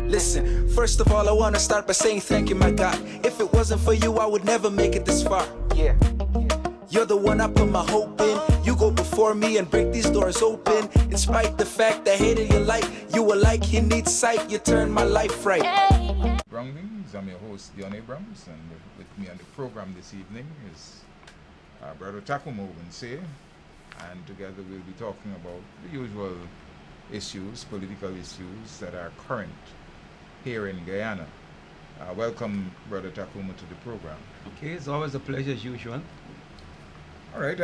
Listen, first of all, I wanna start by saying thank you, my God. If it wasn't for you, I would never make it this far. Yeah. You're the one I put my hope in. You go before me and break these doors open. In spite the fact I hated your light, you were like he needs sight. You turned my life right. Groundings, I'm your host, Deon Abrams, and with me on the program this evening is Brother Tacuma Ogunseye, and together we'll be talking about the usual issues, political issues that are current here in Guyana. Welcome, Brother Tacuma, to the program. Okay, it's always a pleasure as usual. All right,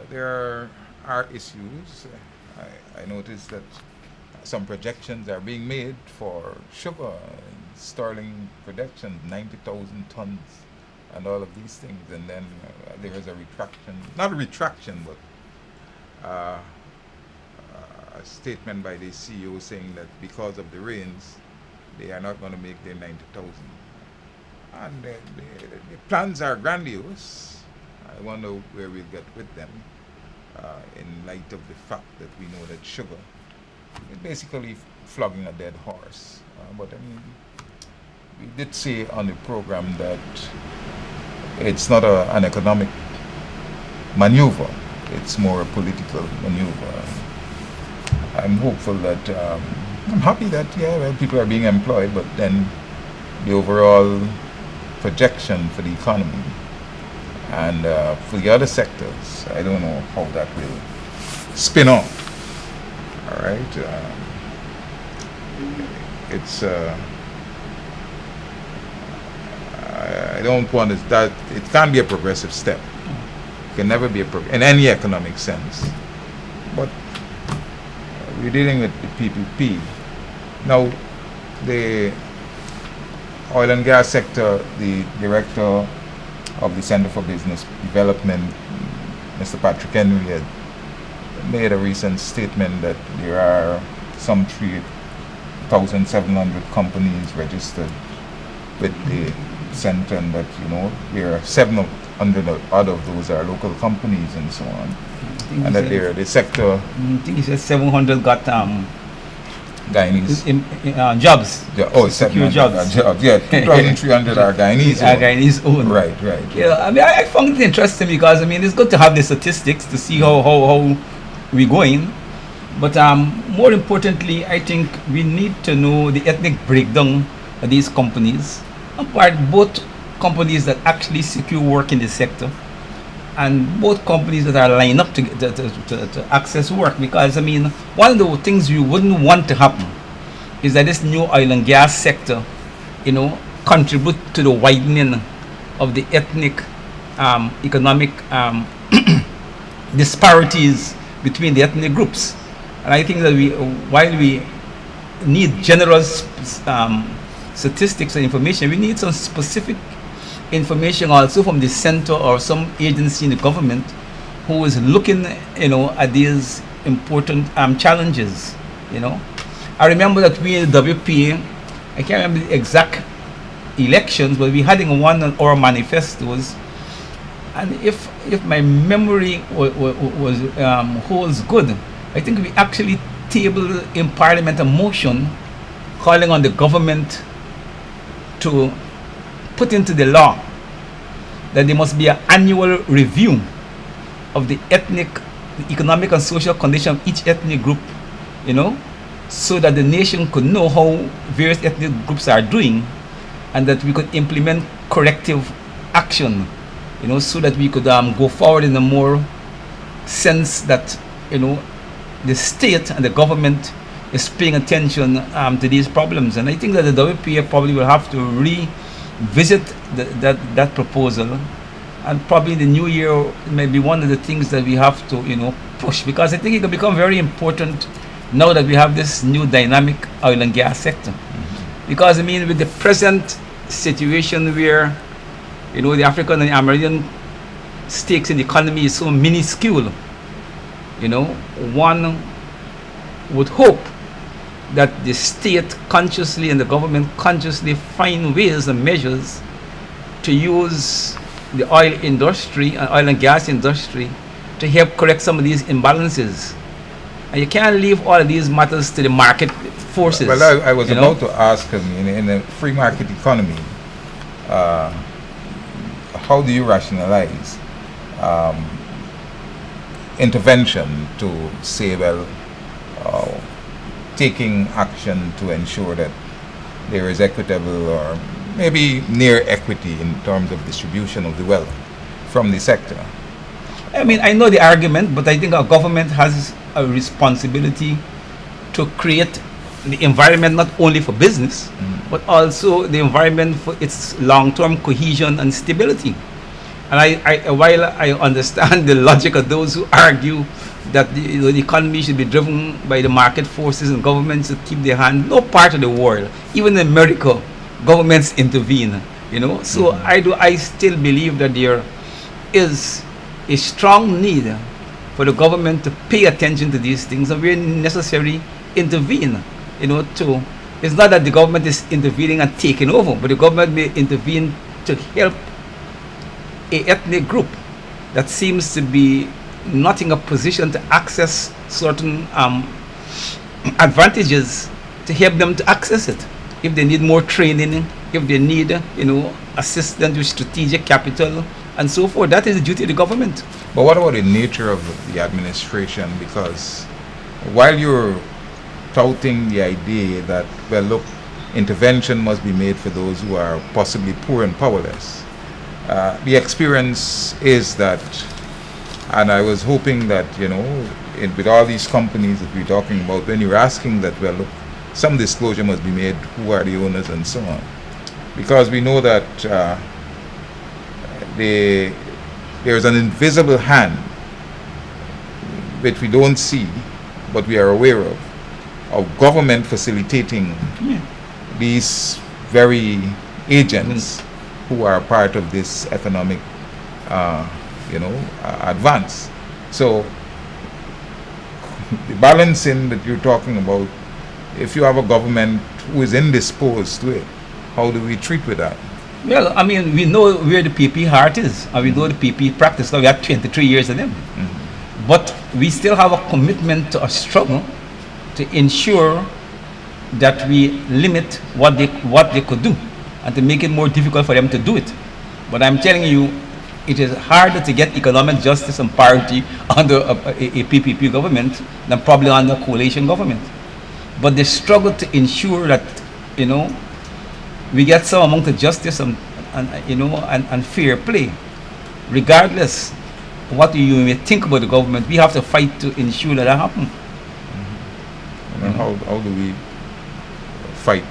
there are issues. I noticed that some projections are being made for sugar, sterling production, 90,000 tons, and all of these things. And then there is a retraction, not a retraction, but a statement by the CEO saying that because of the rains, they are not going to make their 90,000. And the plans are grandiose. I wonder where we'll get with them in light of the fact that we know that sugar is basically flogging a dead horse. But I mean, we did say on the program that it's not an economic maneuver, it's more a political maneuver. I'm hopeful that, I'm happy that, people are being employed, but then the overall projection for the economy and for the other sectors, I don't know how that will spin off. All right, I don't want to, that it can't be a progressive step. It can never be in any economic sense. But we're dealing with the PPP. Now, the oil and gas sector, the director of the Center for Business Development, Mr. Patrick Henry, had made a recent statement that there are some 3,700 companies registered with the center, and that, there are 700 out of those are local companies and so on. And that the sector, I think he said 700 got Guyanese jobs. Yeah, secure jobs. Yeah, 2,300 are Guyanese. Guyanese own. Right. Yeah, I mean, I found it interesting because it's good to have the statistics to see how we're going. But more importantly, I think we need to know the ethnic breakdown of these companies. Both companies that actually secure work in the sector, and both companies that are lined up to access work. Because one of the things we wouldn't want to happen is that this new oil and gas sector, contribute to the widening of the ethnic, economic disparities between the ethnic groups. And I think that while we need general statistics and information, we need some specific information also from the center or some agency in the government who is looking, at these important challenges. I remember that we in the WPA, I can't remember the exact elections, but we had in one of our manifestos, and if my memory holds good, I think we actually tabled in Parliament a motion calling on the government to put into the law that there must be an annual review of the economic and social condition of each ethnic group, so that the nation could know how various ethnic groups are doing, and that we could implement corrective action, so that we could go forward in a more sense that, the state and the government is paying attention to these problems. And I think that the WPA probably will have to revisit that proposal, and probably in the new year may be one of the things that we have to push, because I think it will become very important now that we have this new dynamic oil and gas sector. Because with the present situation where the African and American stakes in the economy is so minuscule, one would hope that the state consciously and the government consciously find ways and measures to use the oil industry and oil and gas industry to help correct some of these imbalances. And you can't leave all of these matters to the market forces. Well, I was you know? about to ask him, in a free market economy, how do you rationalize intervention to say, well, taking action to ensure that there is equitable or maybe near equity in terms of distribution of the wealth from the sector? I mean, I know the argument, but I think our government has a responsibility to create the environment not only for business, but also the environment for its long-term cohesion and stability. And while I understand the logic of those who argue that the economy should be driven by the market forces and governments to keep their hand, no part of the world, even in America, governments intervene. So I still believe that there is a strong need for the government to pay attention to these things and where necessary intervene. It's not that the government is intervening and taking over, but the government may intervene to help a ethnic group that seems to be not in a position to access certain advantages, to help them to access it. If they need more training, if they need assistance with strategic capital and so forth, that is the duty of the government. But what about the nature of the administration? Because while you're touting the idea that, well, look, intervention must be made for those who are possibly poor and powerless, the experience is that, and I was hoping that, with all these companies that we're talking about, when you're asking that, well, look, some disclosure must be made, who are the owners and so on. Because we know that there's an invisible hand which we don't see, but we are aware of government facilitating these very agents who are part of this economic advance. So the balancing that you're talking about, if you have a government who is indisposed to it, how do we treat with that? Well, I mean, we know where the PP heart is, and we know the PP practice. Now we have 23 years of them. But we still have a commitment to a struggle to ensure that we limit what they could do and to make it more difficult for them to do it. But I'm telling you, it is harder to get economic justice and parity under a PPP government than probably under a coalition government. But the struggle to ensure that, we get some amount of justice and fair play, regardless what you may think about the government, we have to fight to ensure that happens. And how do we fight?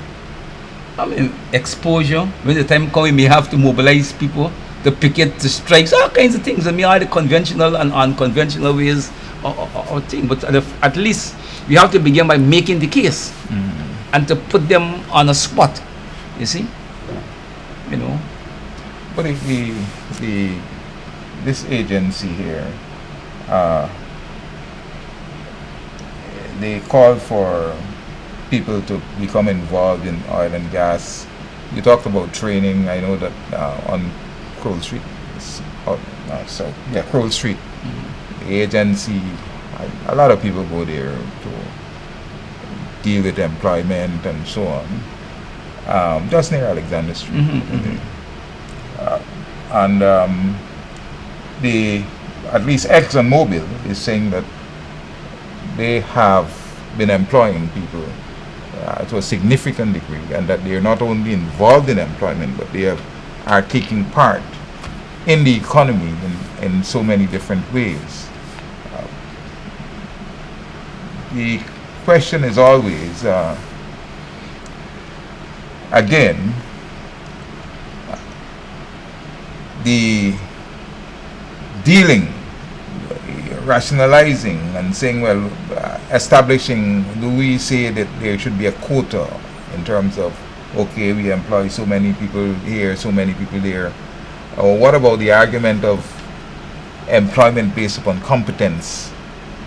I mean, exposure. When the time comes, we may have to mobilize people to picket, to strikes, all kinds of things. I mean, all the conventional and unconventional ways or things. But at least we have to begin by making the case and to put them on a spot. You see, But if this agency here, they call for people to become involved in oil and gas. You talked about training. I know that on Kroll Street, Kroll Street, the agency, a lot of people go there to deal with employment and so on. Just near Alexander Street. At least ExxonMobil is saying that they have been employing people to a significant degree, and that they are not only involved in employment, but they are taking part in the economy in so many different ways. The question is always, again, the dealing, rationalizing and saying, well, establishing, do we say that there should be a quota in terms of, okay, we employ so many people here, so many people there? Or what about the argument of employment based upon competence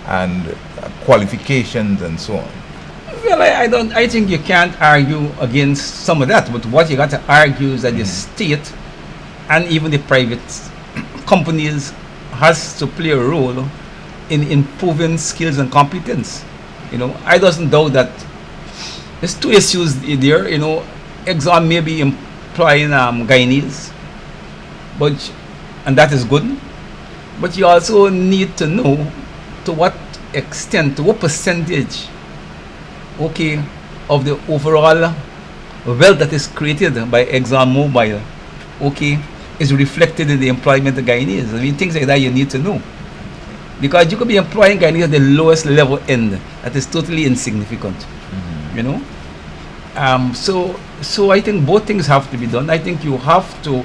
and qualifications and so on? Well, I think you can't argue against some of that, but what you got to argue is that the state and even the private companies has to play a role in improving skills and competence. I doesn't doubt that There's two issues there. Exxon may be employing Guyanese, but and that is good. But you also need to know to what extent, to what percentage, okay, of the overall wealth that is created by ExxonMobil, okay, is reflected in the employment of Guyanese. I mean, things like that you need to know. Because you could be employing Guyanese at the lowest level end. That is totally insignificant. You know? So I think both things have to be done. I think you have to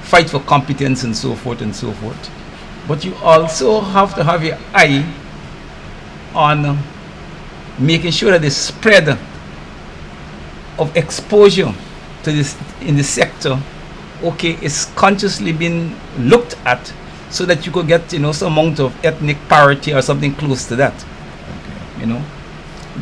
fight for competence and so forth and so forth. But you also have to have your eye on making sure that the spread of exposure to this in the sector, okay, is consciously being looked at so that you could get, some amount of ethnic parity or something close to that. Okay.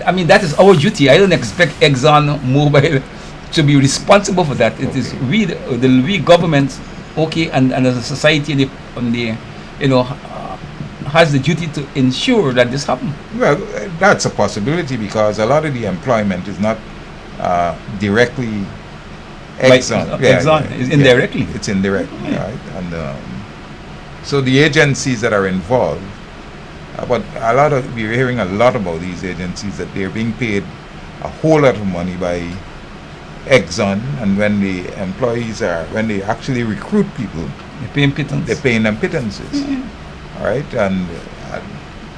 I mean, that is our duty. I don't expect ExxonMobil to be responsible for that. It is we government, okay, and as a society, has the duty to ensure that this happens. Well, that's a possibility because a lot of the employment is not directly Exxon. Exxon is indirectly. Yeah, it's indirect, right? And so the agencies that are involved, but we're hearing a lot about these agencies that they're being paid a whole lot of money by Exxon, and when the employees when they actually recruit people, they're paying them pittances. Mm-hmm. All right, and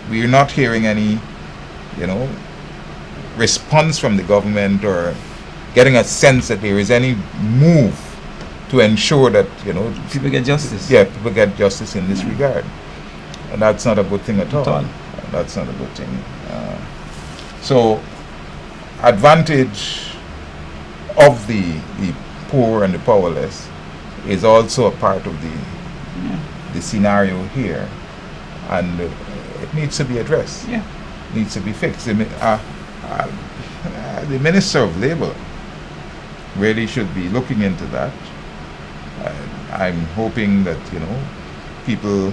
we're not hearing any, response from the government or getting a sense that there is any move to ensure that people get justice. Yeah, people get justice in this regard, and that's not a good thing at all. That's not a good thing. So, advantage of the poor and the powerless is also a part of the scenario here, and it needs to be addressed. Yeah, needs to be fixed. The Minister of Labour really should be looking into that. I'm hoping that people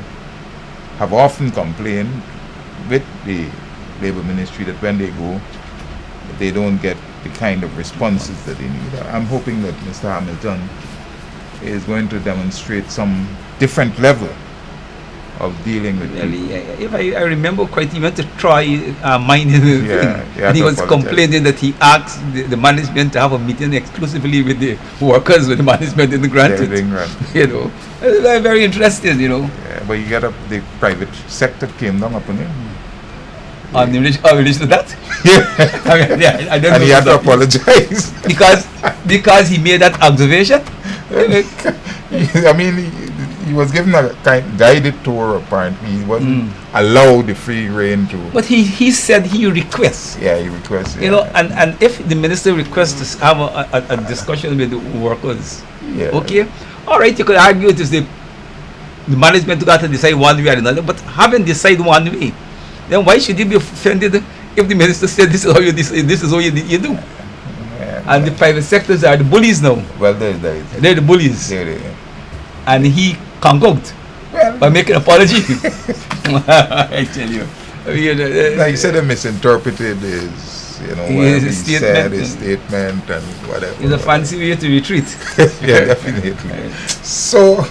have often complained with the Labour Ministry that when they go, they don't get the kind of responses that they need. I'm hoping that Mr. Hamilton is going to demonstrate some different level of dealing with if I remember quite, he went to try mining the thing, and he was complaining that he asked the management to have a meeting exclusively with the workers, with the management in the granted. Very interesting, Yeah, but you get the private sector came down upon him. In relation to that? I don't and he had to apologize. because he made that observation? I mean, he was given a guided tour, apparently. He wasn't allowed the free rein to... But he said he requests. Yeah, he requests. And if the minister requests to have a discussion with the workers, okay, all right, you could argue it is the management got to decide one way or another, but having decided one way, then why should he be offended if the minister said this is how you do? And the private sectors are the bullies now. Well, they're the bullies. They. And he conquered by making an apology. I tell you. Like you said, they misinterpreted his, his statement and whatever. It's a fancy way to retreat. Yeah, definitely. So,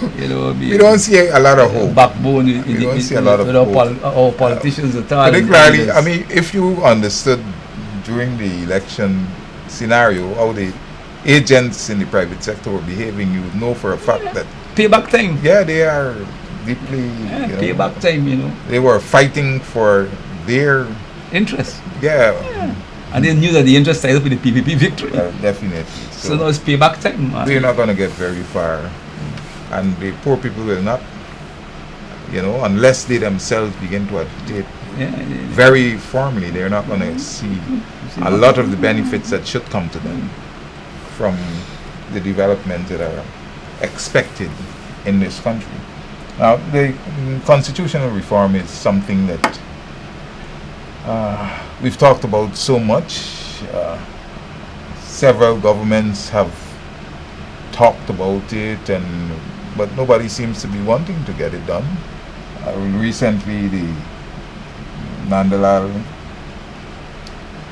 we don't see a lot of hope. Backbone we don't see a lot of hope. Our politicians at all. Particularly, I mean, if you understood during the election scenario how the agents in the private sector were behaving, you would know for a fact that payback time. Yeah, they are deeply. Payback time. They were fighting for their interest. Yeah. And they knew that the interest tied up with the PPP victory. Definitely. So now it's payback time. We're not going to get very far, and the poor people will not. Unless they themselves begin to agitate very formally, they're not going to see a lot of the benefits that should come to them from the developments that are expected in this country. Now, the constitutional reform is something that we've talked about so much. Several governments have talked about it, but nobody seems to be wanting to get it done. Recently, the Nandalal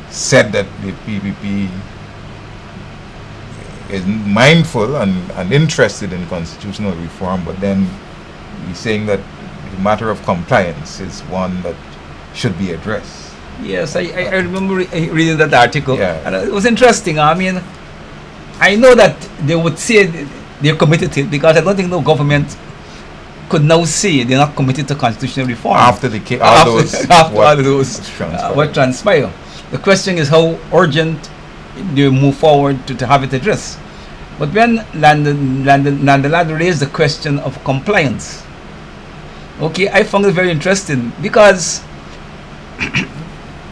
said that the PPP is mindful and interested in constitutional reform, but then he's saying that the matter of compliance is one that should be addressed. Yes, I remember reading that article, Yeah. and it was interesting. I mean, I know that they would say they're committed to it, because I don't think no government could now say they're not committed to constitutional reform After all those what transpired. The question is how urgent they move forward to have it addressed. But when Nandalad raised the question of compliance, okay, I found it very interesting, because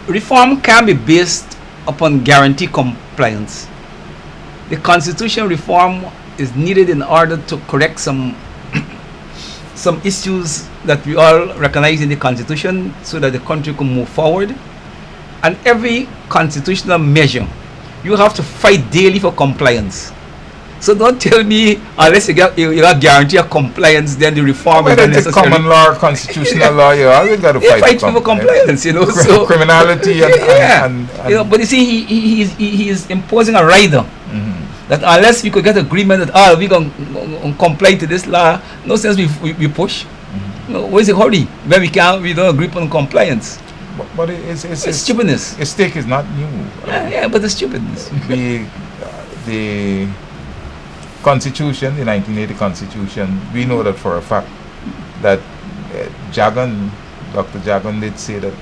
reform can be based upon guaranteed compliance. The constitutional reform is needed in order to correct some issues that we all recognize in the constitution, so that the country can move forward. And every constitutional measure, you have to fight daily for compliance. So don't tell me unless you got guarantee of compliance, then the reform is whether not it's necessary. common law or constitutional law, you always got to You fight fight for compliance, you know. So criminality and you know, but you see, he is imposing a rider that unless we could get agreement that we're going to comply to this law, no sense we push. No, where's the hurry when we don't agree on compliance? but it's stupidness. Its stake is not new. Yeah, but it's stupidness. The Constitution, the 1980 Constitution, we know that for a fact that Dr. Jagan did say that,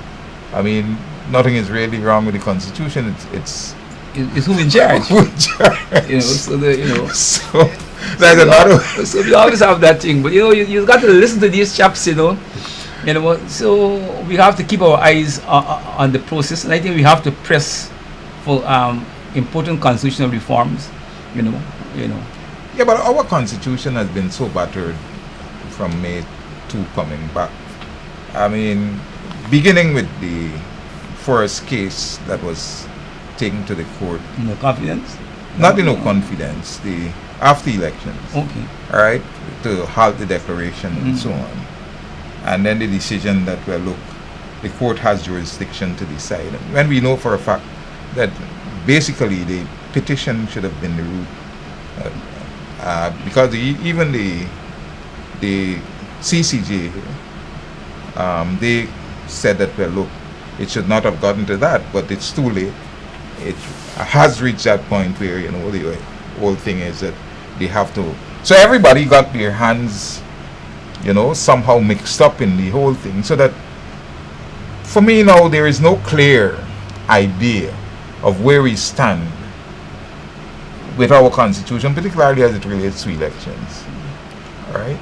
I mean, nothing is really wrong with the Constitution. It's who in charge. Who in charge. You know, So there's another. So we always have that thing, but you got to listen to these chaps, you know. So we have to keep our eyes on the process, and I think we have to press for important constitutional reforms. You know. Yeah, but our Constitution has been so battered from May 2 coming back. I mean, beginning with the first case that was taken to the court. No confidence? Not no confidence. The after elections. Okay. All right, to halt the declaration and so on, and then the decision that, well, look, the court has jurisdiction to decide. And when we know for a fact that basically the petition should have been the route, because even the CCJ, they said that, well, look, it should not have gotten to that, but it's too late. It has reached that point where, the whole thing is that they have to. So everybody got their hands, somehow mixed up in the whole thing. So that, for me now, there is no clear idea of where we stand with our Constitution, particularly as it relates to elections. All right?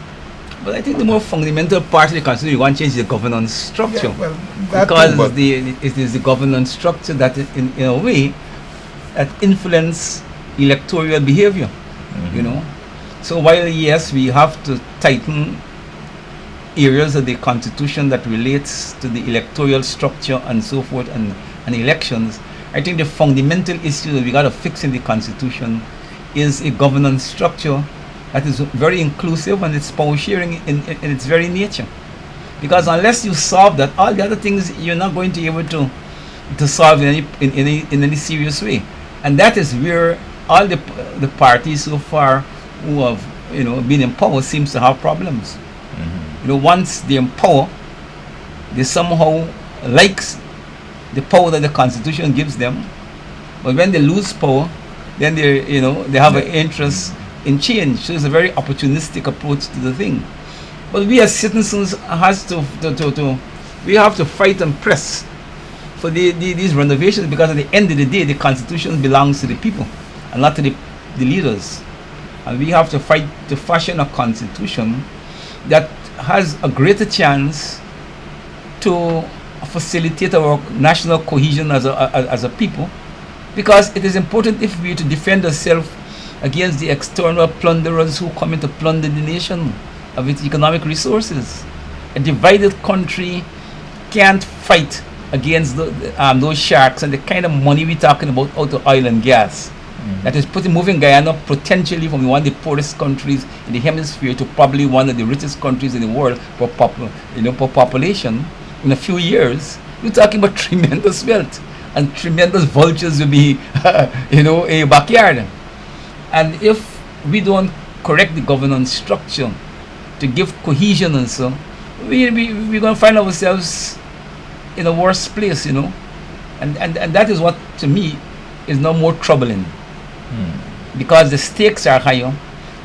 But I think the more fundamental part of the Constitution, you want to change the governance structure. Yeah, well, that because too, it is the governance structure that, in a way, that influence electoral behavior. So while, yes, we have to tighten areas of the Constitution that relates to the electoral structure and so forth and elections, I think the fundamental issue that we got to fix in the Constitution is a governance structure that is very inclusive, and it's power sharing in its very nature. Because unless you solve that, all the other things you're not going to be able to solve in any serious way. And that is where all the parties so far who have been in power seems to have problems. Once they're in power, they somehow likes the power that the Constitution gives them, but when they lose power, then they have an interest in change. So it's a very opportunistic approach to the thing. But we as citizens we have to fight and press for these renovations, because at the end of the day, the Constitution belongs to the people and not to the leaders. And we have to fight to fashion a Constitution that has a greater chance to facilitate our national cohesion as a people, because it is important if we are to defend ourselves against the external plunderers who come in to plunder the nation of its economic resources. A divided country can't fight against those sharks and the kind of money we're talking about out of oil and gas. That is moving Guyana potentially from one of the poorest countries in the hemisphere to probably one of the richest countries in the world per population. In a few years, we're talking about tremendous wealth. and tremendous vultures will be, in your backyard. And if we don't correct the governance structure to give cohesion and so, we're going to find ourselves in a worse place, and that is what, to me, is no more troubling. Because the stakes are higher,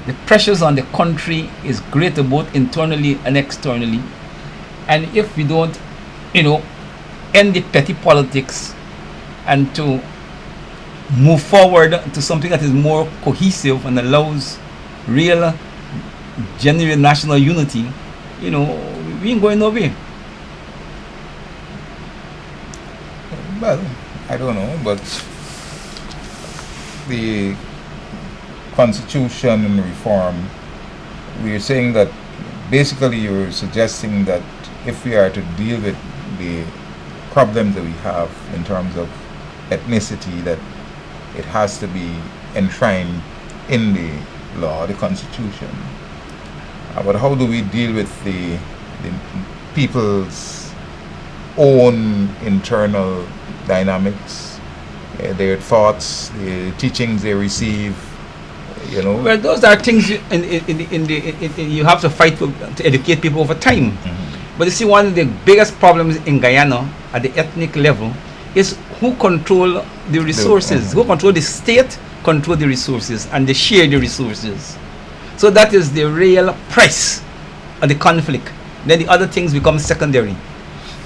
the pressures on the country is greater both internally and externally, and if we don't, end the petty politics and to move forward to something that is more cohesive and allows real, genuine national unity, we ain't going nowhere. Well, I don't know, but the constitution and reform, we're saying that basically you're suggesting that if we are to deal with the problems that we have in terms of ethnicity, that it has to be enshrined in the law, the constitution. But how do we deal with the people's own internal dynamics, their thoughts, the teachings they receive, Well, those are things you have to fight to educate people over time. But you see, one of the biggest problems in Guyana at the ethnic level is who control the resources, who control the state, control the resources, and they share the resources. So that is the real price of the conflict. Then the other things become secondary,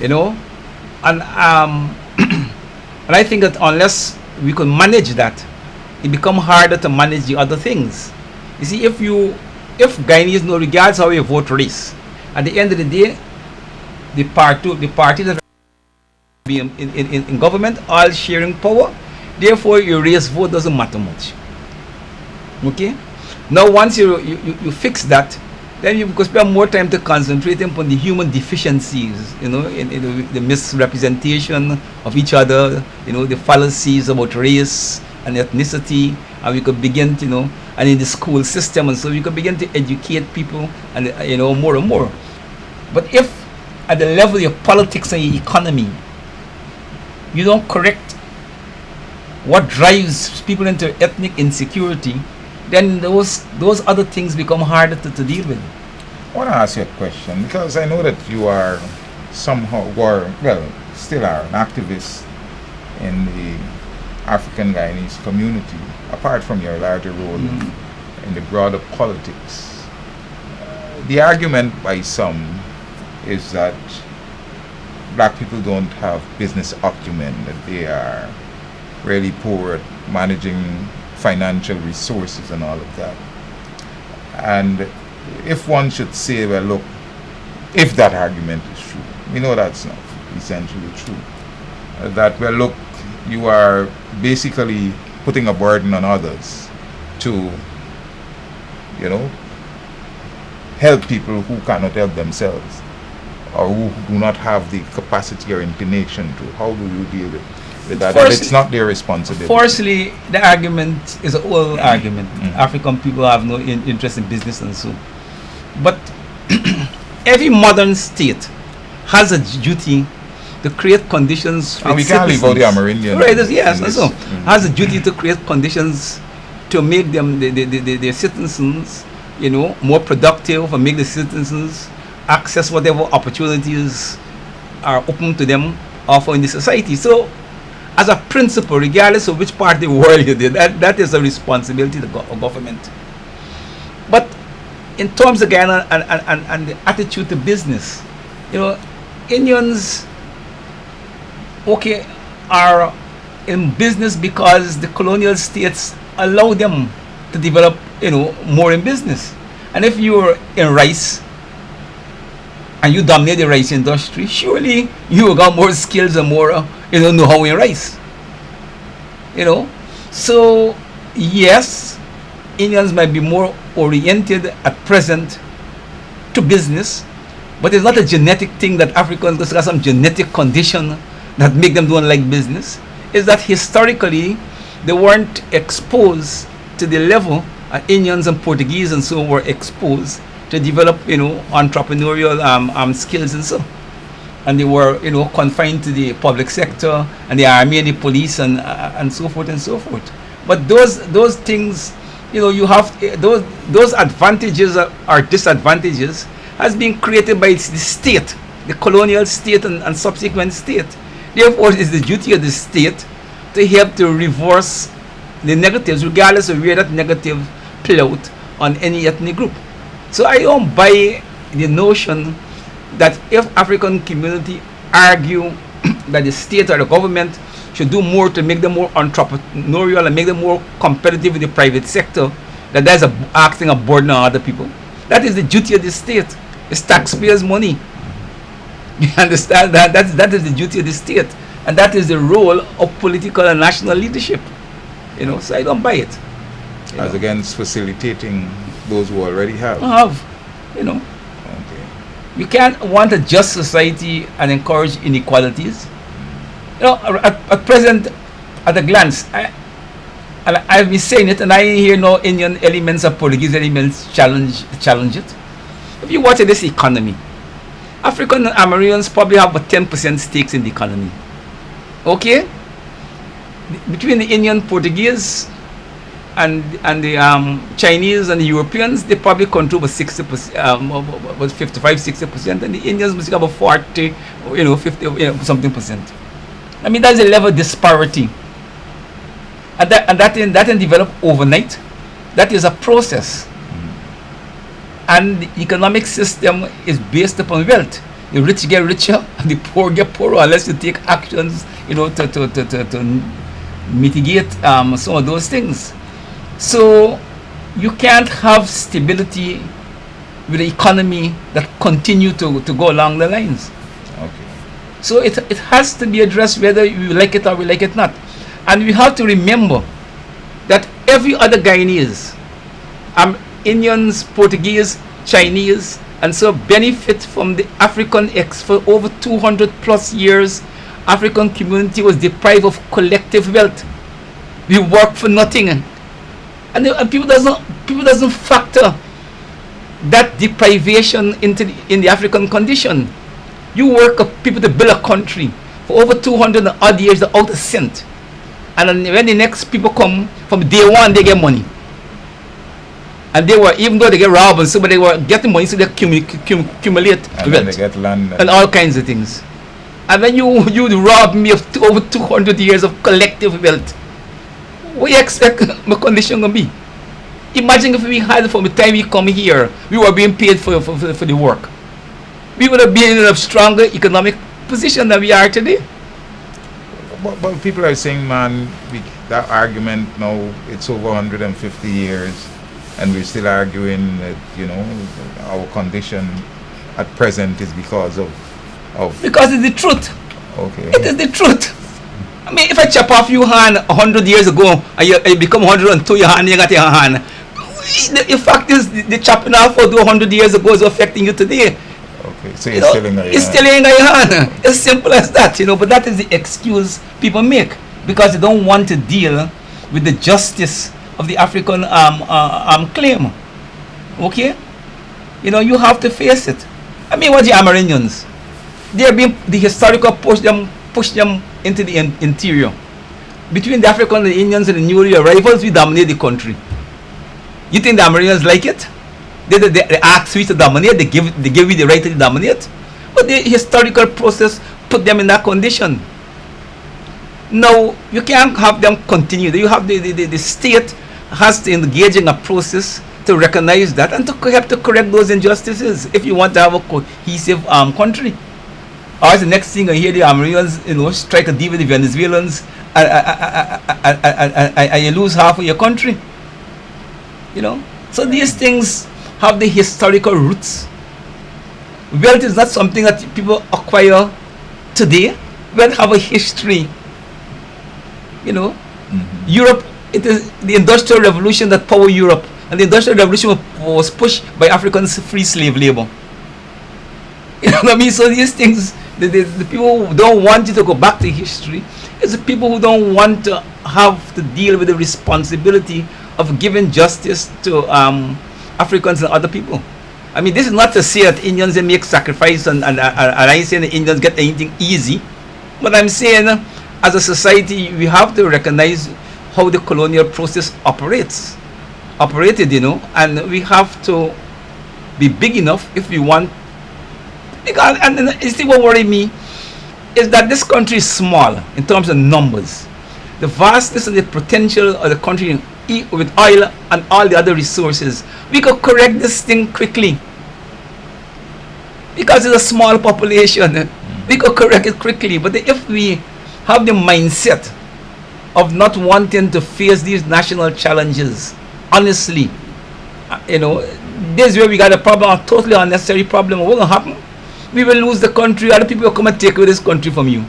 and and I think that unless we could manage that, it becomes harder to manage the other things. You see, if Guyanese know, regards how you vote race, at the end of the day, the party that be in government all sharing power, therefore your race vote doesn't matter much. Okay, now once you fix that, then you could spend more time to concentrate upon the human deficiencies, in the misrepresentation of each other, the fallacies about race and ethnicity, and we could begin and in the school system, and so we could begin to educate people, and more and more. But if at the level of politics and economy you don't correct what drives people into ethnic insecurity, then those other things become harder to deal with. I want to ask you a question, because I know that you are still are an activist in the African Guyanese community, apart from your larger role in the broader politics. The argument by some is that black people don't have business acumen, that they are really poor at managing financial resources and all of that. And if one should say, well, look, if that argument is true, we know that's not essentially true, that, well, look, you are basically putting a burden on others to, help people who cannot help themselves, or who do not have the capacity or inclination to. How do you deal with that? If it's not their responsibility. Firstly, the argument is an old argument. African people have no interest in business and so. But every modern state has a duty to create conditions for and we can't leave out the Amerindian. Right, yes, and so has a duty to create conditions to make them the citizens, more productive, and make the citizens access whatever opportunities are open to them offer in the society. So, as a principle, regardless of which part of the world you did, that is a responsibility of the government. But in terms again and the attitude to business, Indians are in business because the colonial states allow them to develop more in business. And if you're in rice and you dominate the rice industry, surely you got more skills and more know-how in rice. So yes, Indians might be more oriented at present to business, but it's not a genetic thing that Africans got some genetic condition that make them don't like business. Is that historically they weren't exposed to the level Indians and Portuguese and so were exposed to develop entrepreneurial skills and so. and they were, confined to the public sector and the army and the police and so forth and so forth. But those things, you have those advantages or disadvantages has been created by the state, the colonial state and subsequent state. Therefore, it is the duty of the state to help to reverse the negatives, regardless of where that negative play out on any ethnic group. So I don't buy the notion that if African community argue that the state or the government should do more to make them more entrepreneurial and make them more competitive with the private sector, that's acting a burden on other people. That is the duty of the state. It's taxpayers' money. You understand that? That is the duty of the state, and that is the role of political and national leadership. So I don't buy it. As against facilitating those who already have. Okay. You can't want a just society and encourage inequalities. At present, at a glance, I've been saying it, and I hear no Indian elements or Portuguese elements challenge it. If you watch this economy, African Americans probably have about 10% stakes in the economy. Okay? Between the Indian, Portuguese, and the Chinese and the Europeans, they probably control about 60%, about 55-60%, and the Indians must have about 40, 50, something percent. I mean, that's a level of disparity, and that didn't develop overnight. That is a process, and the economic system is based upon wealth. The rich get richer, and the poor get poorer unless you take actions, to mitigate some of those things. So you can't have stability with the economy that continue to go along the lines. Okay. So it has to be addressed whether we like it or we like it not. And we have to remember that every other Guyanese, Indians, Portuguese, Chinese, and so benefit from the African for over 200 plus years. African community was deprived of collective wealth. We work for nothing. And people doesn't factor that deprivation in the African condition. You work people to build a country for over 200 odd years without a cent, and then when the next people come, from day one they get money, and they were, even though they get robbed and so, but they were getting money, so they accumulate and wealth, they get land and all kinds of things. And then you rob me of over 200 years of collective wealth. What do you expect my condition to be? Imagine if we had, from the time we come here, we were being paid for the work. We would have been in a stronger economic position than we are today. But people are saying, man, that argument now, it's over 150 years, and we're still arguing that, our condition at present is because of... Because it's the truth. Okay. It is the truth. I mean, if I chop off your hand 100 years ago and you become 102, your hand, you got your hand. The fact is, the chopping off for 100 years ago is affecting you today. Okay, so you're still in your hand. It's still in your hand. As simple as that, But that is the excuse people make, because they don't want to deal with the justice of the African claim. Okay? You have to face it. I mean, what the Amerindians? The historical push them into the interior. Between the African and the Indians and the newly arrivals, we dominate the country. You think the Amerindians like it? They ask we to dominate, they give you the right to dominate. But the historical process put them in that condition. Now, you can't have them continue. You have the state has to engage in a process to recognize that and to help to correct those injustices if you want to have a cohesive country. Or the next thing I hear the Amerindians, strike a deal with the Venezuelans, and you lose half of your country. So these things have the historical roots. Wealth is not something that people acquire today. Wealth have a history. Europe, it is the Industrial Revolution that powered Europe, and the Industrial Revolution was pushed by Africans' free slave labor. You know what I mean? So these things, the people who don't want you to go back to history, it's the people who don't want to have to deal with the responsibility of giving justice to Africans and other people. I mean, this is not to say that Indians they make sacrifice and I ain't saying the Indians get anything easy, but I'm saying as a society we have to recognize how the colonial process operated, and we have to be big enough if we want. Because, and you see what worries me is that this country is small in terms of numbers. The vastness and the potential of the country with oil and all the other resources, we could correct this thing quickly. Because it's a small population, we could correct it quickly. But if we have the mindset of not wanting to face these national challenges, honestly, this is where we got a problem, a totally unnecessary problem. What's going to happen? We will lose the country. Other people will come and take away this country from you.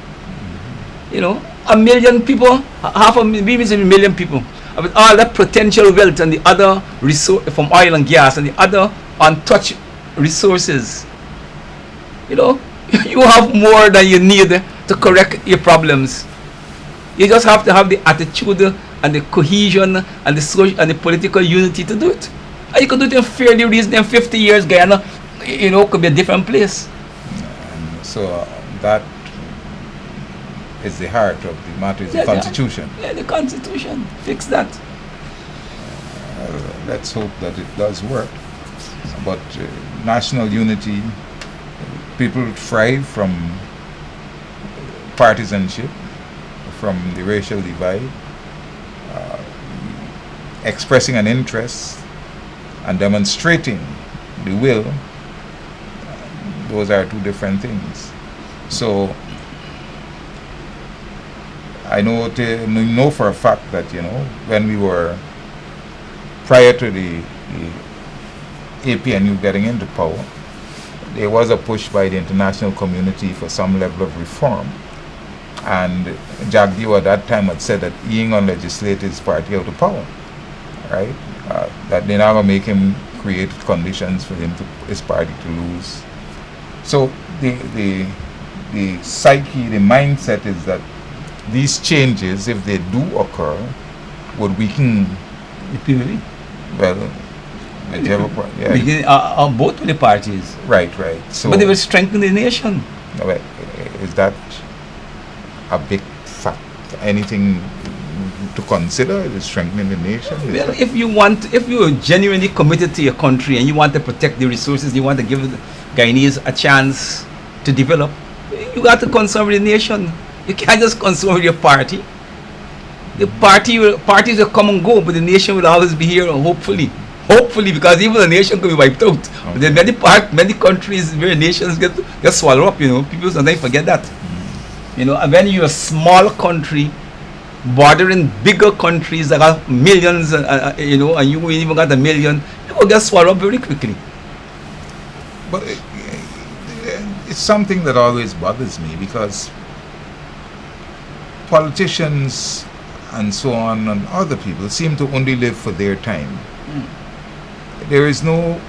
A million people, half a million people, with all that potential wealth and the other resource from oil and gas and the other untouched resources. You have more than you need to correct your problems. You just have to have the attitude and the cohesion and the social and the political unity to do it. And you could do it in fairly reasonable. In 50 years, Guyana, could be a different place. So that is the heart of the matter, is the Constitution. Yeah, the Constitution. Fix that. Let's hope that it does work. But national unity, people thrive from partisanship, from the racial divide, expressing an interest and demonstrating the will. Those are two different things. So I know for a fact that when we were prior to the APNU getting into power, there was a push by the international community for some level of reform, and Jack Dew at that time had said that he ain't gonna legislate his party out of power, right? That they're not gonna make him create conditions for his party to lose. So the psyche, the mindset is that these changes, if they do occur, would weaken the PVV. Well, whichever part, yeah. On both of the parties. Right. So, but they will strengthen the nation. Is that a big fact? Anything to consider? Is strengthening the nation? Well, if you are genuinely committed to your country and you want to protect the resources, you want to give the Guyanese a chance to develop, you got to concern with the nation. You can't just concern with your party. The parties will come and go, but the nation will always be here, hopefully, because even the nation could be wiped out. Okay. But there are many countries where nations get swallowed up. People sometimes forget that. And when you're a small country bordering bigger countries that have millions, and you even got a million, you will get swallowed up very quickly. But it's something that always bothers me, because politicians and so on and other people seem to only live for their time. There is no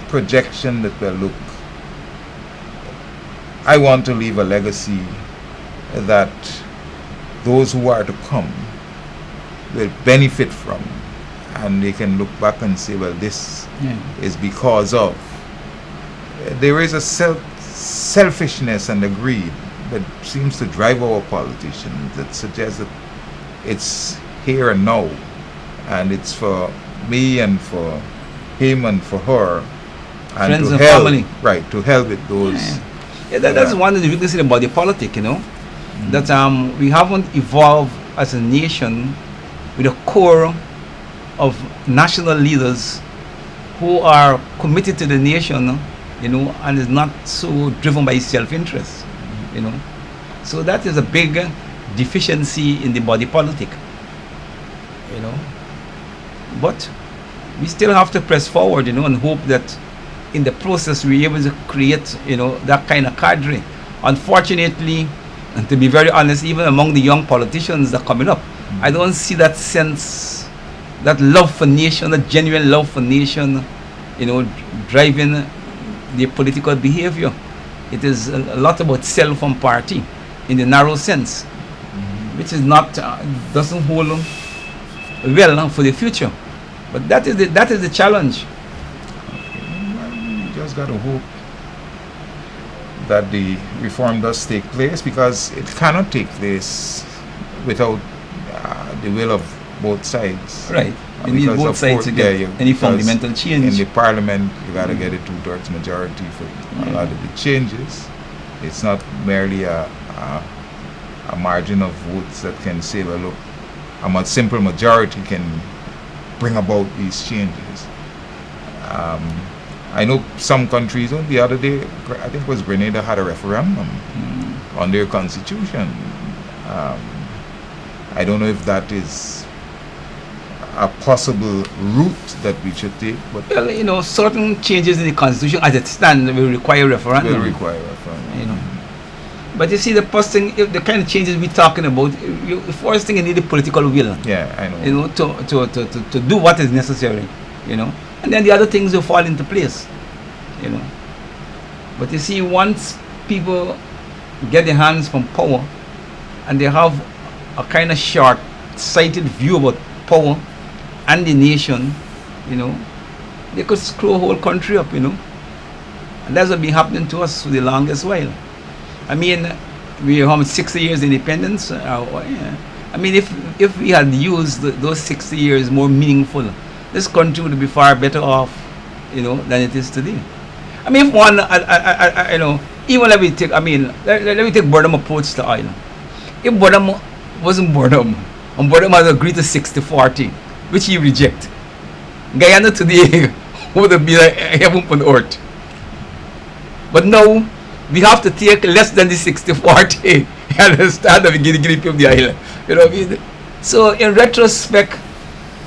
projection that, well, look, I want to leave a legacy that those who are to come will benefit from, and they can look back and say, well, this is because of. There is a selfishness and a greed that seems to drive our politicians, that suggests that it's here and now, and it's for me and for him and for her, and friends to and help, family. Right, to help with those. That's one of the weaknesses about the politics, that we haven't evolved as a nation with a core of national leaders who are committed to the nation, and is not so driven by self-interest, So that is a big deficiency in the body politic, But we still have to press forward, and hope that in the process we're able to create, that kind of cadre. Unfortunately, and to be very honest, even among the young politicians that are coming up, I don't see that sense, that love for nation, that genuine love for nation, driving their political behavior. It is a lot about self and party in the narrow sense, which is not doesn't hold well for the future. But that is the challenge. just got to hope that the reform does take place, because it cannot take place without the will of both sides. Right. You need Because both of sides course, to get any because fundamental change. In the parliament, you got to get a 2/3 majority for a lot of the changes. It's not merely a margin of votes that can say, well, look, a simple majority can bring about these changes. I know some countries, the other day, I think it was Grenada, had a referendum on their constitution. I don't know if that is a possible route that we should take, but Well, certain changes in the constitution as it stands will require referendum. will require referendum. But you see, the first thing, if the kind of changes we're talking about, the first thing you need the political will. Yeah, I know. To do what is necessary. And then the other things will fall into place. But you see, once people get their hands from power, and they have a kind of short-sighted view about power and the nation, they could screw a whole country up, And that's what been happening to us for the longest while. I mean, we have 60 years independence. I mean, if we had used those 60 years more meaningful, this country would be far better off, than it is today. I mean, if one, even let me take Boredom approach to oil. If Boredom wasn't Boredom, and Boredom had agreed to 60-40, which he reject, Guyana today would have been like heaven on earth. But now, we have to take less than the 60-40 and start the grip of the island. You know what I mean? So in retrospect,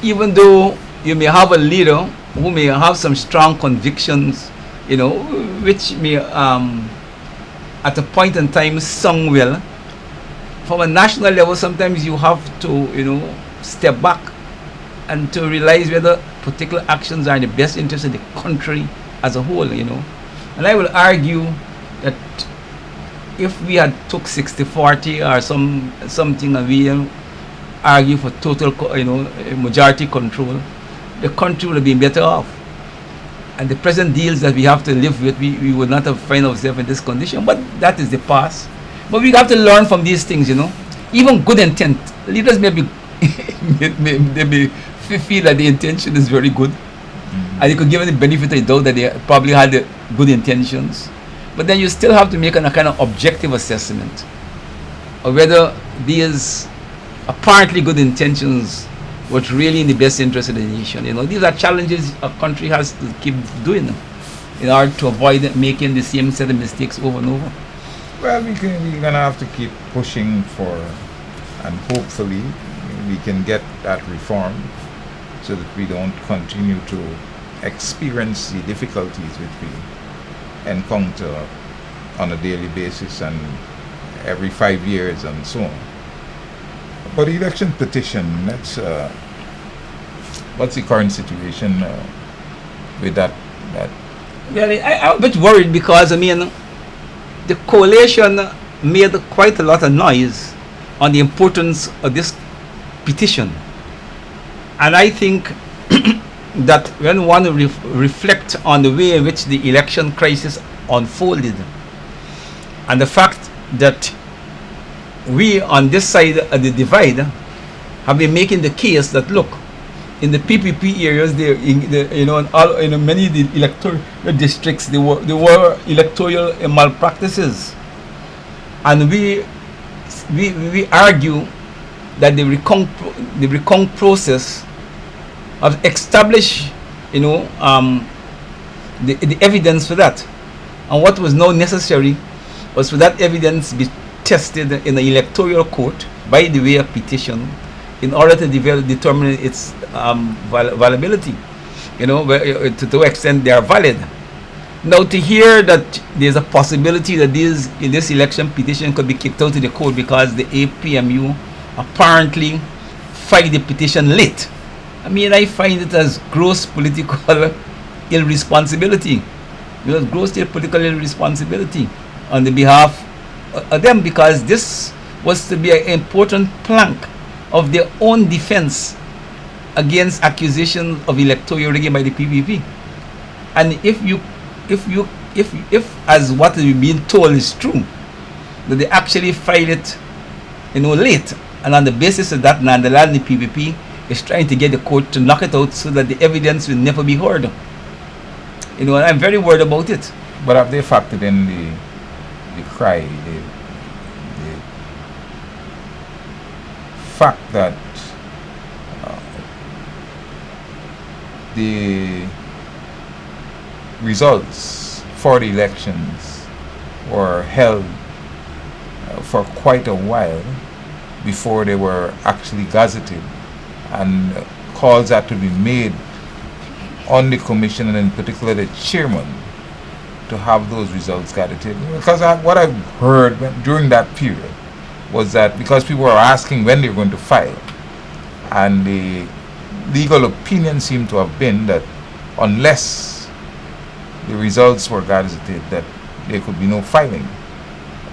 even though you may have a leader who may have some strong convictions, which may at a point in time sung well, from a national level sometimes you have to, step back and to realize whether particular actions are in the best interest of the country as a whole, And I will argue that if we had took 60-40 or something and we argue for total majority control, the country would have been better off. And the present deals that we have to live with, we would not have found ourselves in this condition. But that is the past. But we have to learn from these things, Even good intent. Leaders may be they may feel that the intention is very good. And you could give them the benefit of the doubt that they probably had the good intentions. But then you still have to make a kind of objective assessment of whether these apparently good intentions were really in the best interest of the nation. These are challenges a country has to keep doing in order to avoid making the same set of mistakes over and over. Well, we're going to have to keep pushing for, and hopefully we can get that reform so that we don't continue to experience the difficulties which we encounter on a daily basis and every 5 years and so on. But the election petition, what's the current situation with that? Well, I'm a bit worried because, the coalition made quite a lot of noise on the importance of this petition. And I think that when one reflects on the way in which the election crisis unfolded, and the fact that we on this side of the divide have been making the case that, look, in the PPP areas, in many of the electoral districts, there were electoral malpractices, and we argue that the recount process have established, the evidence for that, and what was now necessary was for that evidence be tested in the electoral court by the way of petition, in order to determine its validity, to the extent they are valid. Now, to hear that there's a possibility that this election petition could be kicked out of the court because the APMU apparently filed the petition late, I find it as gross political irresponsibility. Gross political irresponsibility on the behalf of them, because this was to be an important plank of their own defense against accusations of electoral rigging by the PPP. And if you if as what is being told is true, that they actually file it, late, and on the basis of that, now the PPP is trying to get the court to knock it out so that the evidence will never be heard. And I'm very worried about it. But have they factored in the cry, the fact that the results for the elections were held for quite a while before they were actually gazetted, and calls had to be made on the commission and in particular the chairman to have those results gazetted? Because what I heard during that period was that because people were asking when they were going to file, and the legal opinion seemed to have been that unless the results were gazetted, that there could be no filing.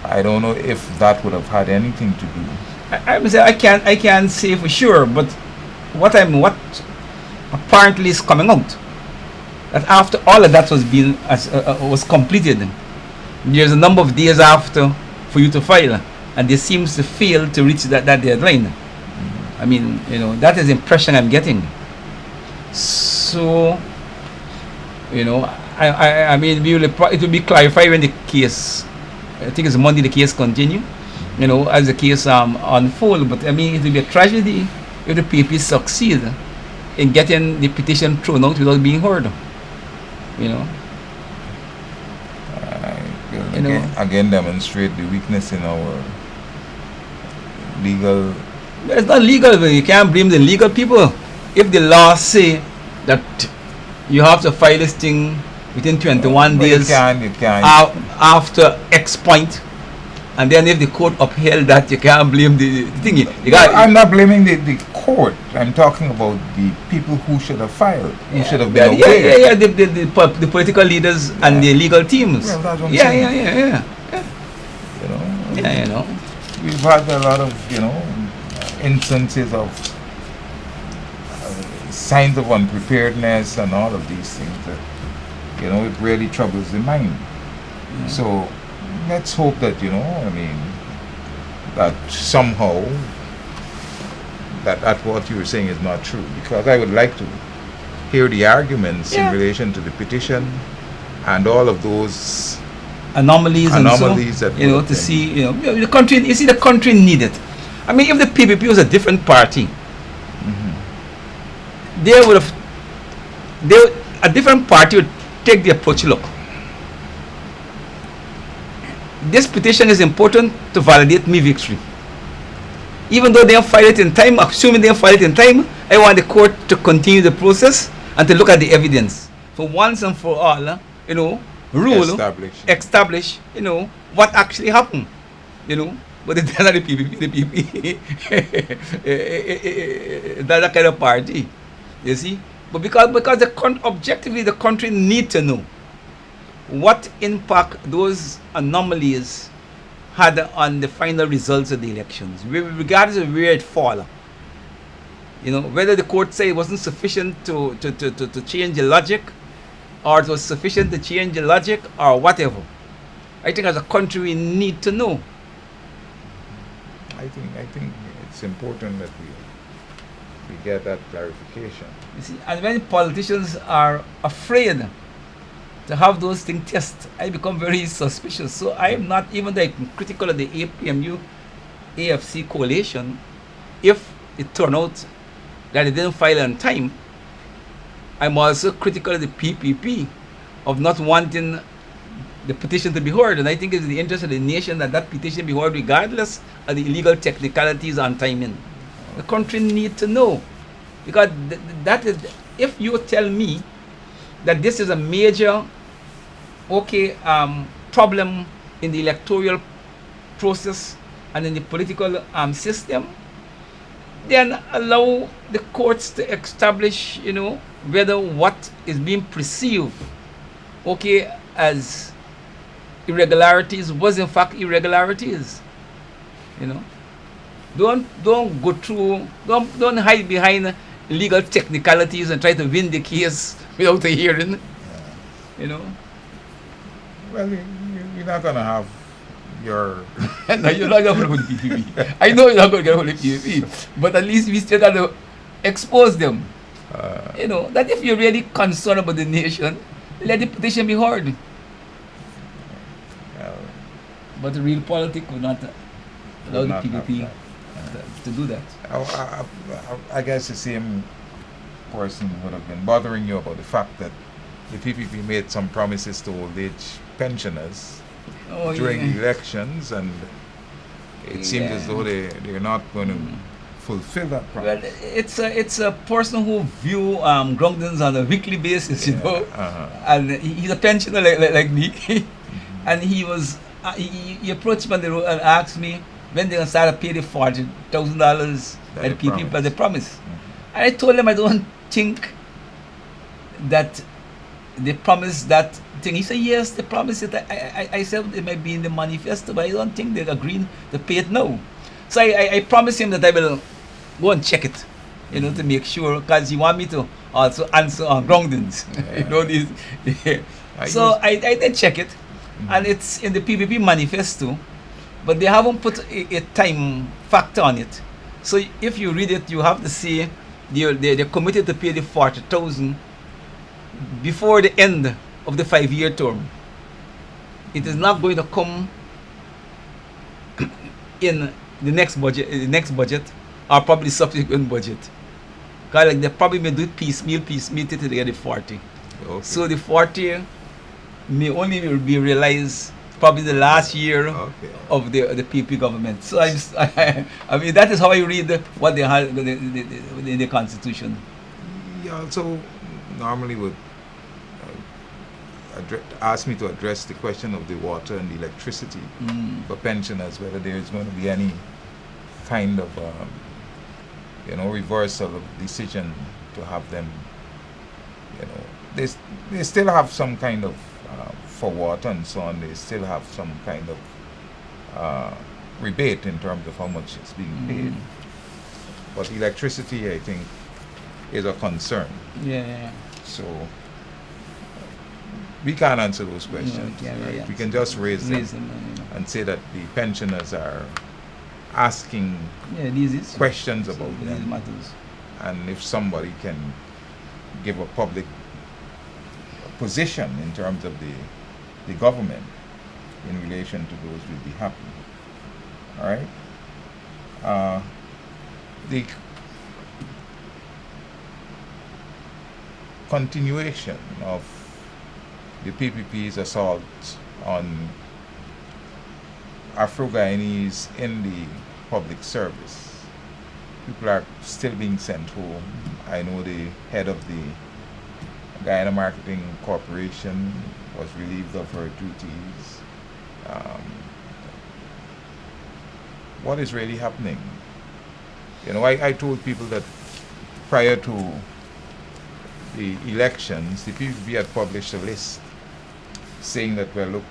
I don't know if that would have had anything to do. I can't say for sure, but what apparently is coming out, that after all of that was completed, there's a number of days after for you to file, and they seems to fail to reach that deadline. I mean, that is the impression I'm getting. So, I mean, it will be clarified when the case, I think it's Monday, the case continue, as the case unfold. But I mean, it will be a tragedy if the PP succeed in getting the petition thrown out without being heard. Again demonstrate the weakness in our legal. It's not legal. You can't blame the legal people. If the law say that you have to file this thing within 21 days you can. After X point, and then if the court upheld that, you can't blame the thing. I'm not blaming the court. I'm talking about the people who should have filed, who should have been aware. The political leaders and the legal teams. Yeah, that's what I'm saying. We've had a lot of, instances of signs of unpreparedness and all of these things that, it really troubles the mind. Yeah. So let's hope that, that somehow that what you were saying is not true, because I would like to hear the arguments in relation to the petition and all of those anomalies and so, to see, the country, the country needed. I mean, if the PPP was a different party, a different party would take the approach, look, this petition is important to validate me victory. Even though they don't file it in time, assuming they don't file it in time, I want the court to continue the process and to look at the evidence. So once and for all, establish, what actually happened, But it's not the PPP, that's a kind of party, you see. But because objectively the country need to know what impact those anomalies had on the final results of the elections, regardless of where it fall. Whether the court say it wasn't sufficient to change the logic, or it was sufficient to change the logic, or whatever. I think as a country we need to know. I think it's important that we get that clarification. You see, and when politicians are afraid to have those things tested, I become very suspicious. So I am not, even though I'm critical of the APMU AFC coalition, if it turned out that it didn't file on time, I'm also critical of the PPP of not wanting the petition to be heard. And I think it's in the interest of the nation that petition be heard regardless of the illegal technicalities on timing. The country need to know. Because that is, if you tell me that this is a major problem in the electoral process and in the political system, then allow the courts to establish, whether what is being perceived, as irregularities was in fact irregularities. Don't go through, don't hide behind legal technicalities and try to win the case without a hearing. Well, you're not going to have your... No, you're not going to hold the PPP. I know you're not going to hold the PPP, but at least we still got to expose them. That if you're really concerned about the nation, let the petition be heard. But the real politics would not allow the PPP to do that. I guess the same person would have been bothering you about the fact that the PPP made some promises to old age pensioners during the elections, and it seems as though they're not going to fulfill that promise. Well, it's a person who view Groundings on a weekly basis, and he's a pensioner like me, and he approached me on the road and asked me when they're going to start to pay the $40,000 that people they promise. And I told him I don't think that they promised that thing. He said yes, they promised it. I said it might be in the manifesto, but I don't think they're agreeing to pay it now. So I promised him that I will go and check it, to make sure, because he want me to also answer on Groundings. So I did check it, and it's in the PPP manifesto, but they haven't put a time factor on it. So if you read it, you have to see they're committed to pay the 40,000 before the end of the 5-year term. It is not going to come in the next budget, or probably subsequent budget. Because they probably may do it piecemeal till they get the 40. Okay. So the 40 may only be realized probably the last year of the PP government. So I mean that is how I read what they had in the Constitution. You also normally would ask me to address the question of the water and the electricity for pensioners, whether there is going to be any kind of reversal of decision to have them, they still have some kind of for water and so on, they still have some kind of rebate in terms of how much is being paid. But electricity, I think, is a concern. Yeah. So we can't answer those questions. Right? We can just raise them and say that the pensioners are asking questions about them. And if somebody can give a public position in terms of the government in relation to those, we'll be happy. All right? The continuation of the PPP's assault on Afro-Guyanese in the public service. People are still being sent home. I know the head of the Guyana Marketing Corporation was relieved of her duties. What is really happening? I told people that prior to the elections, the PPP had published a list saying that, well, look,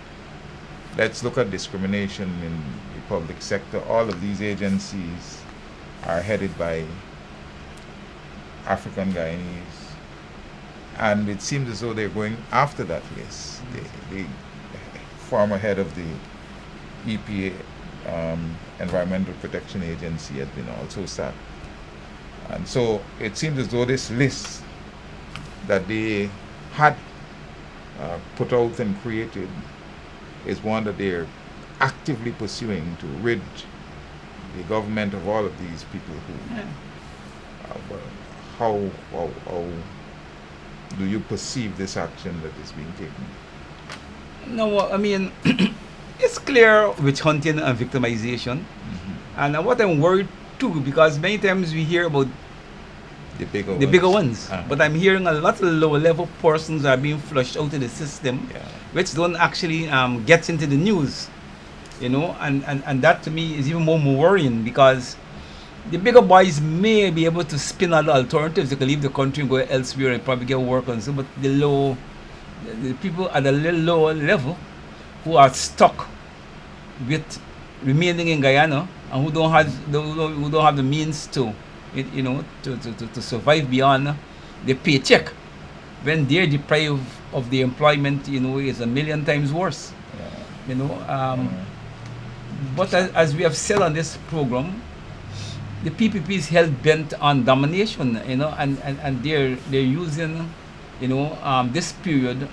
let's look at discrimination in the public sector. All of these agencies are headed by African Guyanese. And it seems as though they're going after that list. The former head of the EPA, Environmental Protection Agency, had been also sacked. And so it seems as though this list that they had put out and created is one that they're actively pursuing to rid the government of all of these people who... how do you perceive this action that is being taken? No, I mean, it's clear witch hunting and victimization. And what I'm worried too, because many times we hear about the bigger ones. But I'm hearing a lot of lower level persons are being flushed out of the system, which don't actually get into the news, and that to me is even more worrying, because the bigger boys may be able to spin other alternatives. They can leave the country and go elsewhere and probably get work and so, but the people at a little lower level who are stuck with remaining in Guyana and who don't have the means to survive beyond the paycheck, when they're deprived of the employment, is a million times worse. Yeah. You know. But as we have said on this program, the PPP is hell bent on domination, and they're using, this period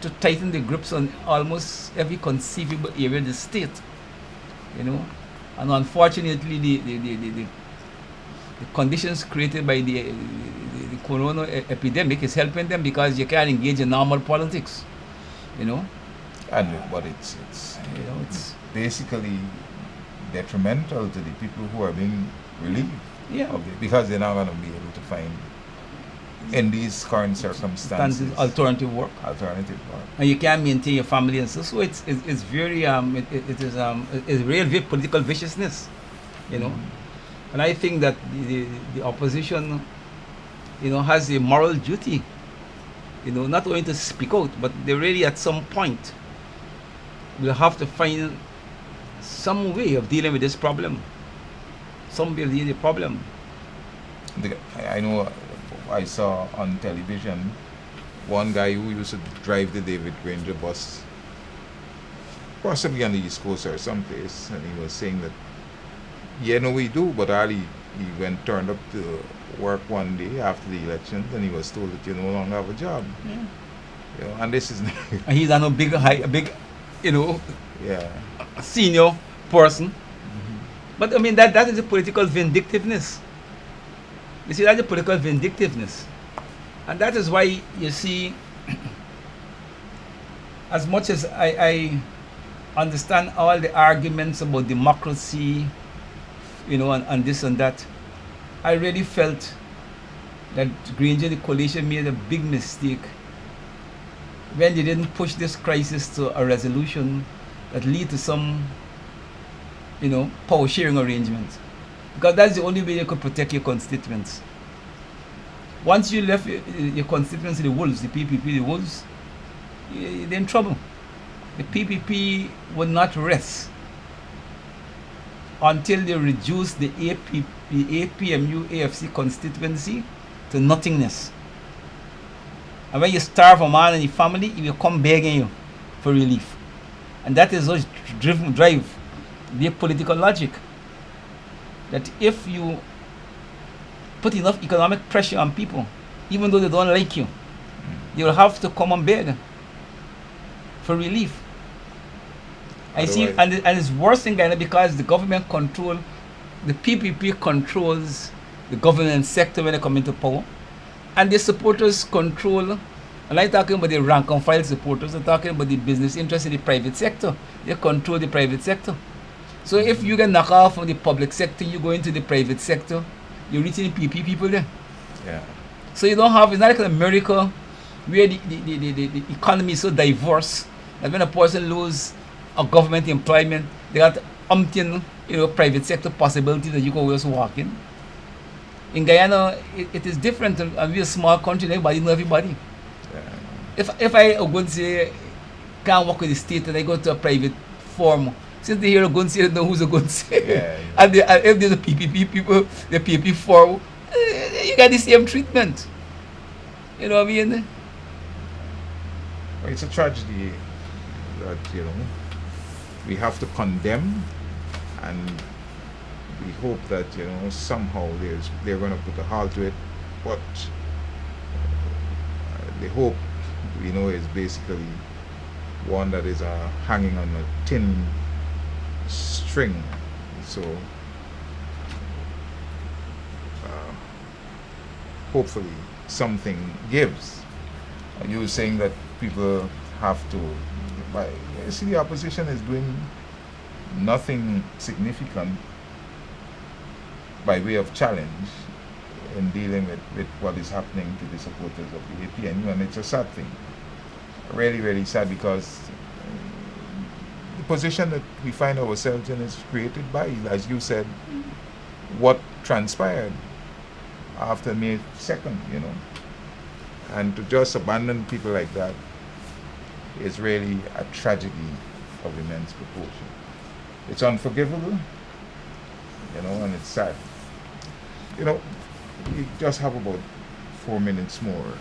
to tighten the grips on almost every conceivable area of the state, and unfortunately the conditions created by the corona epidemic is helping them because you can't engage in normal politics, But it's it's basically detrimental to the people who are being relieved. Yeah. Because they're not going to be able to find, in these current circumstances, alternative work, and you can't maintain your family and so it's very it's real political viciousness, and I think that the opposition, has a moral duty, not only to speak out, but they really at some point will have to find some way of dealing with this problem. I know I saw on television one guy who used to drive the David Granger bus, possibly on the East Coast or someplace, and he was saying that, we do, but he turned up to work one day after the elections, and he was told that you no longer have a job. Yeah. And this is and he's not a big yeah, senior person. But I mean that is a political vindictiveness. You see, that's a political vindictiveness. And that is why you see, as much as I understand all the arguments about democracy, and this and that, I really felt that Granger, the coalition, made a big mistake when they didn't push this crisis to a resolution that lead to some power sharing arrangements, because that's the only way you could protect your constituents. Once you left your constituents to the wolves, the PPP, the wolves, they're in trouble. The PPP will not rest until they reduce the APMU AFC constituency to nothingness. And when you starve a man and your family, he will come begging you for relief. And that is what drive their political logic. That if you put enough economic pressure on people, even though they don't like you, they will have to come and beg for relief. I see, and it's worse in Ghana because the government the PPP controls the government sector when they come into power, and the supporters control. I'm not talking about the rank and file supporters. I'm talking about the business interests in the private sector. They control the private sector. So if you get knocked off from the public sector, you go into the private sector, you're reaching the PP people there. Yeah. So you don't have, it's not like America where the economy is so diverse that when a person loses a government employment, they got umpteen, private sector possibilities that you can always walk in. In Guyana, it is different, and we're a small country, everybody knows everybody. Yeah. If I go and say, can't work with the state and I go to a private firm, since they hear a gun say, they know who's a gun say. Yeah. And if there's a PPP people, the PPP firm, you got the same treatment. You know what I mean? It's a tragedy that, we have to condemn, and we hope that, somehow they're going to put a halt to it. But the hope, is basically one that is hanging on a thin string. So hopefully something gives. And you were saying that people have to, you see, the opposition is doing nothing significant by way of challenge in dealing with what is happening to the supporters of the APNU, and it's a sad thing. Really, really sad, because the position that we find ourselves in is created by, as you said, what transpired after May 2nd, And to just abandon people like that is really a tragedy of immense proportion. It's unforgivable, and it's sad. We just have about 4 minutes more,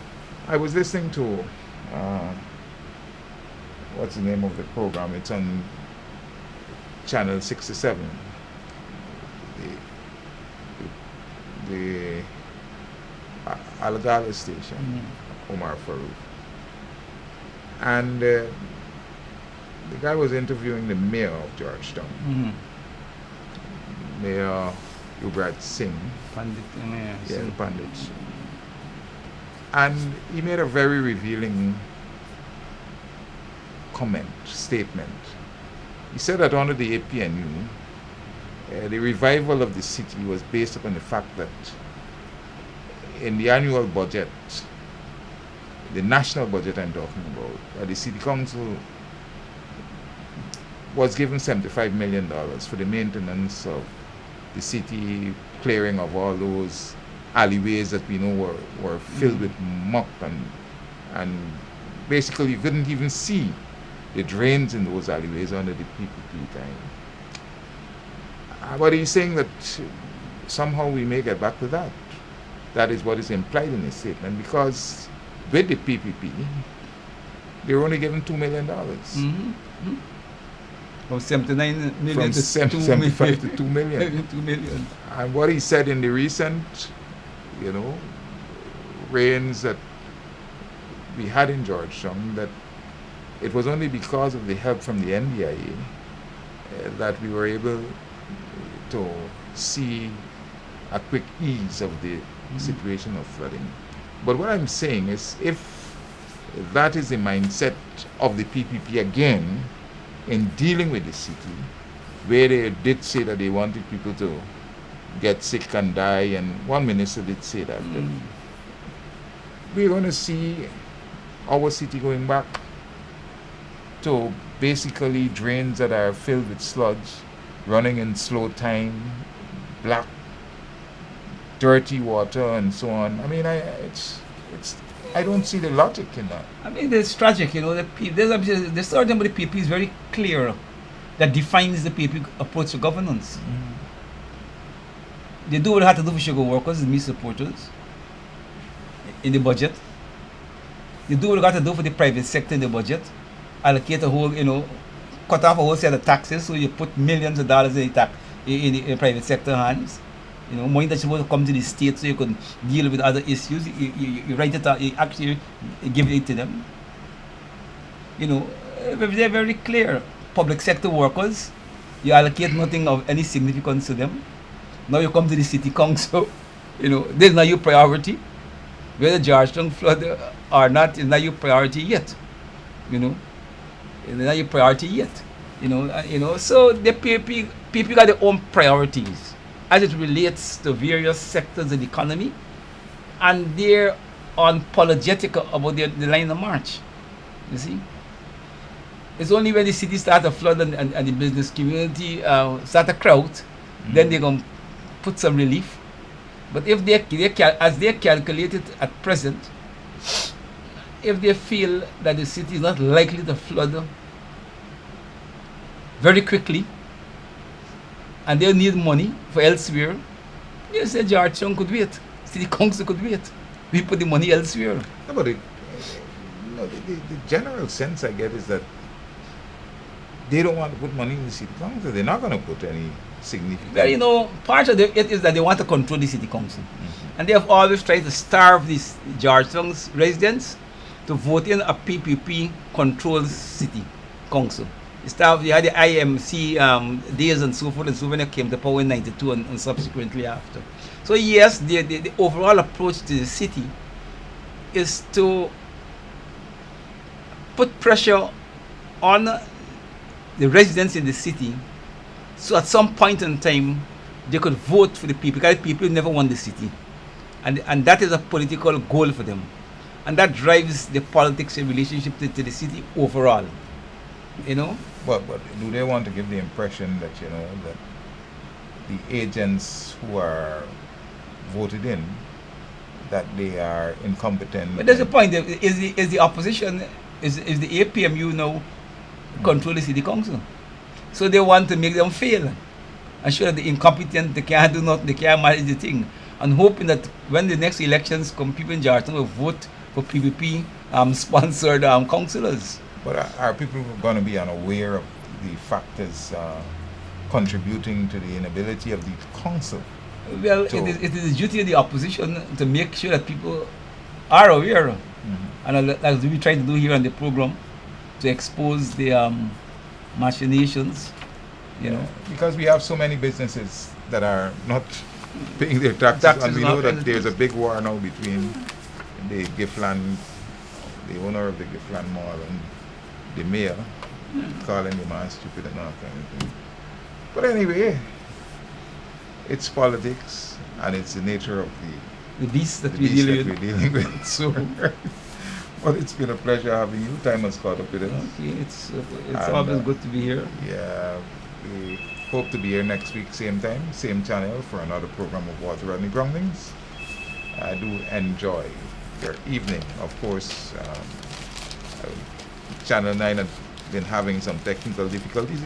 I was listening to what's the name of the program? It's on channel 67. The Algala station, Omar Farouk. And the guy was interviewing the mayor of Georgetown, Mayor Yuvraj Singh. Pandit, Yeah, the Pandit. And he made a very revealing statement. He said that under the APNU, the revival of the city was based upon the fact that in the annual budget, the national budget I'm talking about, the city council was given $75 million for the maintenance of the city, clearing of all those alleyways that we know were filled with muck, and basically you couldn't even see the drains in those alleyways under the PPP time. But he's saying that somehow we may get back to that. That is what is implied in his statement, because with the PPP, they were only given $2 million. From 79 million From to 75 to 2 million. 2 million. And what he said in the recent, rains that we had in Georgetown, that it was only because of the help from the NDIA that we were able to see a quick ease of the situation of flooding. But what I'm saying is, if that is the mindset of the PPP again in dealing with the city, where they did say that they wanted people to get sick and die, and one minister did say that we're going to see our city going back to basically drains that are filled with sludge, running in slow time, black, dirty water, and so on. I mean, I don't see the logic in that. I mean, it's tragic, the certain of the PP is very clear that defines the PP approach to governance. They do what they have to do for sugar workers and meat supporters in the budget. They do what they got to do for the private sector in the budget. Allocate a whole, cut off a whole set of taxes, so you put millions of dollars in the private sector hands. Money that's supposed to come to the state so you can deal with other issues. You write it out, you actually give it to them. They're very clear. Public sector workers, you allocate nothing of any significance to them. Now you come to the city council, this is not your priority. Whether Georgetown flood or not is not your priority yet. It's not your priority yet. So the people got their own priorities as it relates to various sectors of the economy, and they're unapologetic about the line of march. You see? It's only when the city start to flood and the business community start to crowd, then they're going to put some relief. But if as they're calculated at present, if they feel that the city is not likely to flood very quickly, and they need money for elsewhere, they say Georgetown could wait, city council could wait. We put the money elsewhere. No, but the general sense I get is that they don't want to put money in the city council. They're not going to put any significant. Well, part of it is that they want to control the city council, and they have always tried to starve these Georgetown's residents to vote in a PPP controlled city council. They had the IMC days and so forth and so when it came to power in 92 and subsequently after. So yes, the overall approach to the city is to put pressure on the residents in the city, so at some point in time they could vote for the people, because people never want the city, and that is a political goal for them, and that drives the politics and relationship to the city overall. But do they want to give the impression that that the agents who are voted in, that they are incompetent? But that's the point. Is the opposition, is the APMU now control the city council? So they want to make them fail and show that they're incompetent, they can't do nothing, they can't manage the thing, and hoping that when the next elections come, people in Georgetown will vote for PPP sponsored councillors. But are people going to be unaware of the factors contributing to the inability of the council? Well, it is duty of the opposition to make sure that people are aware, and as we try to do here on the program, to expose the machinations, you know. Because we have so many businesses that are not paying their taxes, and we know that there's a big war now between the Giftland, the owner of the Giftland Mall, and the mayor, calling the man stupid and all kind of thing. But anyway, it's politics, and it's the nature of the beast that we're dealing with. So, but it's been a pleasure having you. Time has caught up with us. Okay, it's always good to be here. Yeah, we hope to be here next week, same time, same channel, for another program of Rodney Groundings. I do enjoy your evening. Of course, Channel 9 had been having some technical difficulties.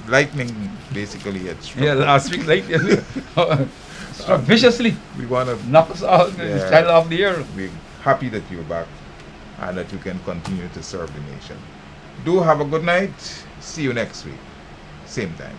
Lightning basically had struck. Yeah, last week lightning struck viciously. We want to knock us out, the channel off the air. We're happy that you're back and that you can continue to serve the nation. Do have a good night. See you next week, same time.